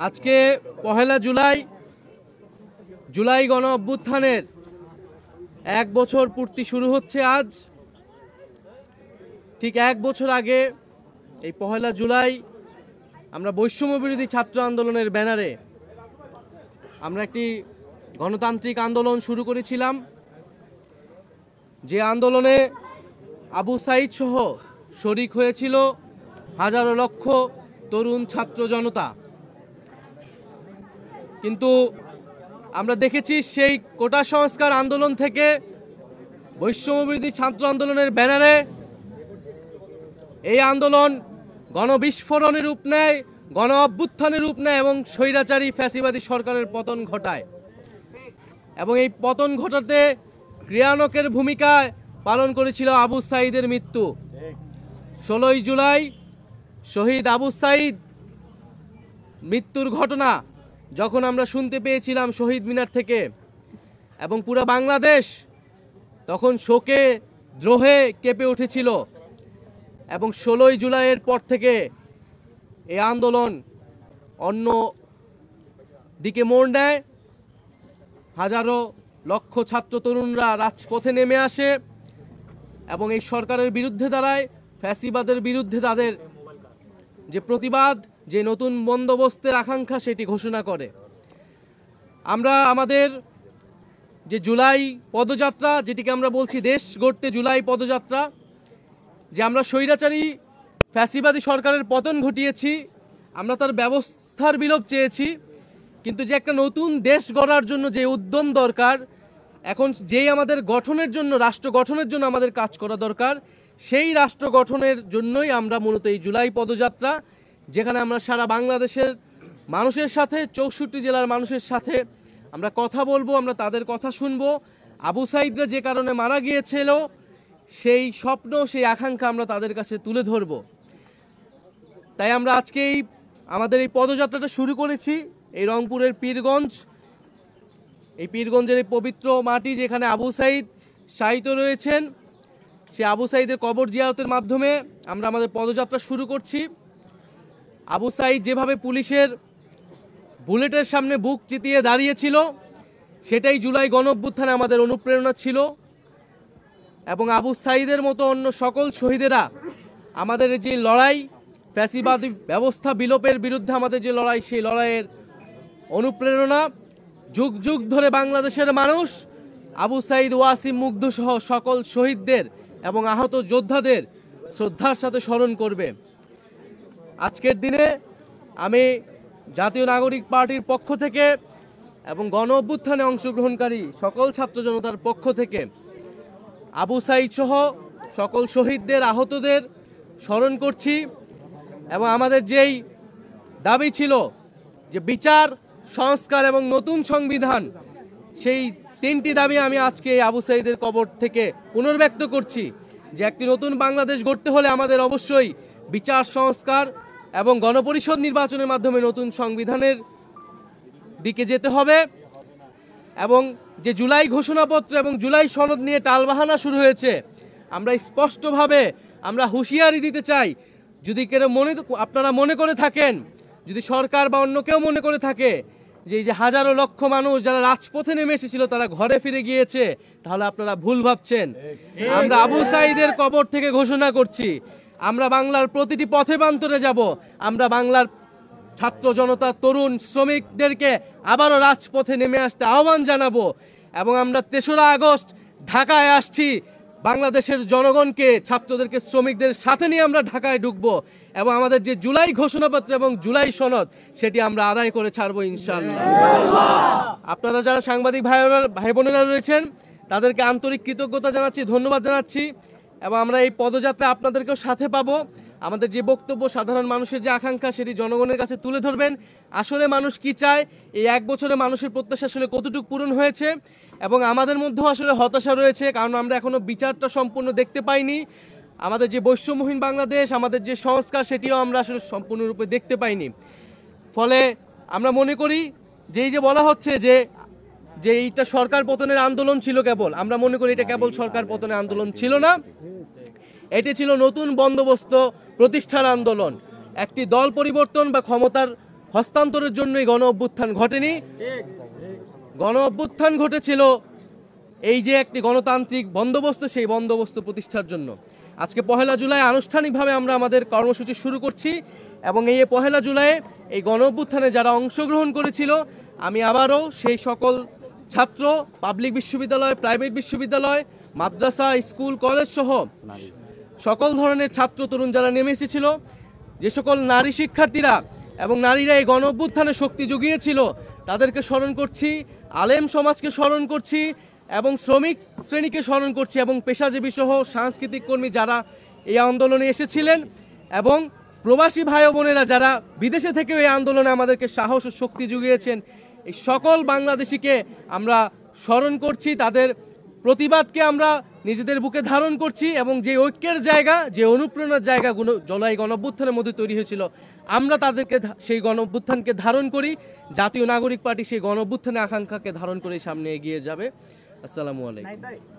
আজকে পহেলা জুলাই জুলাই গণ অভ্যুত্থানের 1 বছর পূর্তি শুরু হচ্ছে আজ। ঠিক 1 বছর আগে এই পহেলা জুলাই আমরা বৈষম্য বিরোধী ছাত্র আন্দোলনের ব্যানারে আমরা একটি গণতান্ত্রিক আন্দোলন শুরু করেছিলাম, যে আন্দোলনে আবু সাঈদ সহ শরিক হয়েছিল হাজারো লক্ষ তরুণ ছাত্র জনতা। কিন্তু আমরা দেখেছি সেই কোটা সংস্কার আন্দোলন থেকে বৈষম্য বিরোধী ছাত্র আন্দোলনের ব্যানারে এই আন্দোলন গণবিস্ফোরণের রূপ নেয়, গণ অভ্যুত্থানের রূপ নেয় এবং স্বৈরাচারী ফ্যাসিবাদী সরকারের পতন ঘটায়। এবং এই পতন ঘটাতে ক্রিয়ানকের ভূমিকায় পালন করেছিল আবু সাঈদের মৃত্যু। 16ই জুলাই শহীদ আবু সাঈদ মৃত্যুর ঘটনা যখন আমরা শুনতে পেয়েছিলাম শহীদ মিনার থেকে, এবং পুরো বাংলাদেশ তখন শোকে দ্রোহে কেঁপে উঠেছিল। এবং 16ই জুলাইয়ের পর থেকে এই আন্দোলন অন্য দিকে মোড় নেয়। হাজারো লক্ষ ছাত্র তরুণরা রাজপথে নেমে আসে এবং এই সরকারের বিরুদ্ধে দাঁড়ায়, ফ্যাসিবাদের বিরুদ্ধে তাদের যে প্রতিবাদ, যে নতুন বন্দোবস্তের আকাঙ্ক্ষা সেটি ঘোষণা করে। আমরা আমাদের যে জুলাই পদযাত্রা, যেটিকে আমরা বলছি দেশ গড়তে জুলাই পদযাত্রা, যে আমরা স্বৈরাচারী ফ্যাসিবাদী সরকারের পতন ঘটিয়েছি, আমরা তার ব্যবস্থার বিলোপ চেয়েছি, কিন্তু যে একটা নতুন দেশ গড়ার জন্য যে উদ্যম দরকার, এখন যেই আমাদের গঠনের জন্য, রাষ্ট্র গঠনের জন্য আমাদের কাজ করা দরকার, সেই রাষ্ট্র গঠনের জন্যই আমরা মূলত এই জুলাই পদযাত্রা, যেখানে আমরা সারা বাংলাদেশের মানুষের সাথে, 64 জেলার মানুষের সাথে আমরা কথা বলবো, আমরা তাদের কথা শুনবো। আবু সাঈদরা যে কারণে মারা গিয়েছিল সেই স্বপ্ন, সেই আকাঙ্ক্ষা আমরা তাদের কাছে তুলে ধরব। তাই আমরা আজকে আমাদের এই পদযাত্রাটা শুরু করেছি এই রংপুরের পীরগঞ্জ, এই পীরগঞ্জের এই পবিত্র মাটি যেখানে আবু সাঈদ শায়িত রয়েছেন, সে আবু সাঈদের কবর জিয়ারতের মাধ্যমে আমরা আমাদের পদযাত্রা শুরু করছি। আবু সাঈদ যেভাবে পুলিশের বুলেটের সামনে বুক চিতিয়ে দাঁড়িয়েছিল, সেটাই জুলাই গণ অভ্যুত্থানে আমাদের অনুপ্রেরণা ছিল। এবং আবু সাঈদের মতো অন্য সকল শহীদেরা আমাদের যে লড়াই, ফ্যাসিবাদী ব্যবস্থা বিলোপের বিরুদ্ধে আমাদের যে লড়াই, সেই লড়াইয়ের অনুপ্রেরণা। যুগ যুগ ধরে বাংলাদেশের মানুষ আবু সাঈদ, ওয়াসিম, মুগ্ধ সহ সকল শহীদদের এবং আহত যোদ্ধাদের শ্রদ্ধার সাথে স্মরণ করবে। আজকের দিনে আমি জাতীয় নাগরিক পার্টির পক্ষ থেকে এবং গণ অভ্যুত্থানে অংশগ্রহণকারী সকল ছাত্র জনতার পক্ষ থেকে আবু সাঈদ সহ সকল শহীদদের, আহতদের স্মরণ করছি। এবং আমাদের যেই দাবি ছিল যে বিচার, সংস্কার এবং নতুন সংবিধান, সেই 3টি দাবি আমি আজকে আবু সাঈদের কবর থেকে পুনর্ব্যক্ত করছি। যে একটি নতুন বাংলাদেশ গড়তে হলে আমাদের অবশ্যই বিচার, সংস্কার এবং গণপরিষদ নির্বাচনের মাধ্যমে নতুন সংবিধানের দিকে যেতে হবে। এবং যে জুলাই ঘোষণাপত্র এবং জুলাই সনদ নিয়ে টালবাহানা শুরু হয়েছে, আমরা স্পষ্টভাবে আমরা হুঁশিয়ারি দিতে চাই, যদি কেউ আপনারা মনে করে থাকেন, যদি সরকার বা অন্য কেউ মনে করে থাকে যে এই যে হাজারো লক্ষ মানুষ যারা রাজপথে নেমে এসেছিল তারা ঘরে ফিরে গিয়েছে, তাহলে আপনারা ভুল ভাবছেন। আমরা আবু সাঈদের কবর থেকে ঘোষণা করছি, আমরা বাংলার প্রতিটি পথে প্রান্তরে যাব। আমরা বাংলার ছাত্র জনতা, তরুণ, শ্রমিকদেরকে আবারও রাজপথে নেমে আসতে আহ্বান জানাবো। এবং আমরা 3রা আগস্ট ঢাকায় আসছি, বাংলাদেশের জনগণকে, ছাত্রদেরকে, শ্রমিকদের সাথে নিয়ে আমরা ঢাকায় ঢুকবো এবং আমাদের যে জুলাই ঘোষণাপত্র এবং জুলাই সনদ সেটি আমরা আদায় করে ছাড়বো ইনশাআল্লাহ। আপনারা যারা সাংবাদিক ভাই বোনেরা রয়েছেন তাদেরকে আন্তরিক কৃতজ্ঞতা জানাচ্ছি, ধন্যবাদ জানাচ্ছি। এবং আমরা এই পদযাত্রায় আপনাদেরকেও সাথে পাবো। আমাদের যে বক্তব্য, সাধারণ মানুষের যে আকাঙ্ক্ষা, সেটি জনগণের কাছে তুলে ধরবেন। আসলে মানুষ কি চায়, এই 1 বছরে মানুষের প্রত্যাশা আসলে কতটুকু পূরণ হয়েছে। এবং আমাদের মধ্যেও আসলে হতাশা রয়েছে, কারণ আমরা এখনো বিচারটা সম্পূর্ণ দেখতে পাইনি। আমাদের যে বৈষম্যহীন বাংলাদেশ, আমাদের যে সংস্কার, সেটিও আমরা আসলে সম্পূর্ণরূপে দেখতে পাইনি। ফলে আমরা মনে করি যে এই যে বলা হচ্ছে যে এইটা সরকার পতনের আন্দোলন ছিল কেবল, আমরা মনে করি এটা কেবল সরকার পতনের আন্দোলন ছিল না, এটি ছিল নতুন বন্দোবস্ত প্রতিষ্ঠার আন্দোলন। একটি দল পরিবর্তন বা ক্ষমতার হস্তান্তরের জন্য এই গণ অভ্যুত্থান ঘটেনি। গণ অভ্যুত্থান ঘটেছিল এই যে একটি গণতান্ত্রিক বন্দোবস্ত, সেই বন্দোবস্ত প্রতিষ্ঠার জন্য। আজকে 1 জুলাই আনুষ্ঠানিকভাবে আমরা আমাদের কর্মসূচি শুরু করছি এবং এই 1 জুলাই এই গণ অভ্যুত্থানে যারা অংশগ্রহণ করেছিল, আমি আবারও সেই সকল ছাত্র, পাবলিক বিশ্ববিদ্যালয়, প্রাইভেট বিশ্ববিদ্যালয়, মাদ্রাসা, স্কুল, কলেজ সহ সকল ধরনের ছাত্র তরুণ যারা নেমে এসেছিল, যে সকল নারী শিক্ষার্থীরা এবং নারীরা এই গণ অভ্যুত্থানে শক্তি জুগিয়েছিল, তাদেরকে স্মরণ করছি, আলেম সমাজকে স্মরণ করছি এবং শ্রমিক শ্রেণীকে স্মরণ করছি এবং পেশাজীবী সহ সাংস্কৃতিক কর্মী যারা এই আন্দোলনে এসেছিলেন এবং প্রবাসী ভাই বোনেরা যারা বিদেশে থেকেও এই আন্দোলনে আমাদেরকে সাহস ও শক্তি জুগিয়েছেন, এই সকল বাংলাদেশিকে আমরা স্মরণ করছি। তাদের প্রতিবাদকে আমরা নিজেদের বুকে ধারণ করছি এবং যে ঐক্যের জায়গা, যে অনুপ্রেরণার জায়গা জুলাই গণ অভ্যুত্থানের মধ্যে তৈরি হয়েছিল, আমরা তাদেরকে সেই গণ অভ্যুত্থানকে ধারণ করি। জাতীয় নাগরিক পার্টি সেই গণ অভ্যুত্থানের আকাঙ্ক্ষাকে ধারণ করে সামনে এগিয়ে যাবে। আসসালামু আলাইকুম।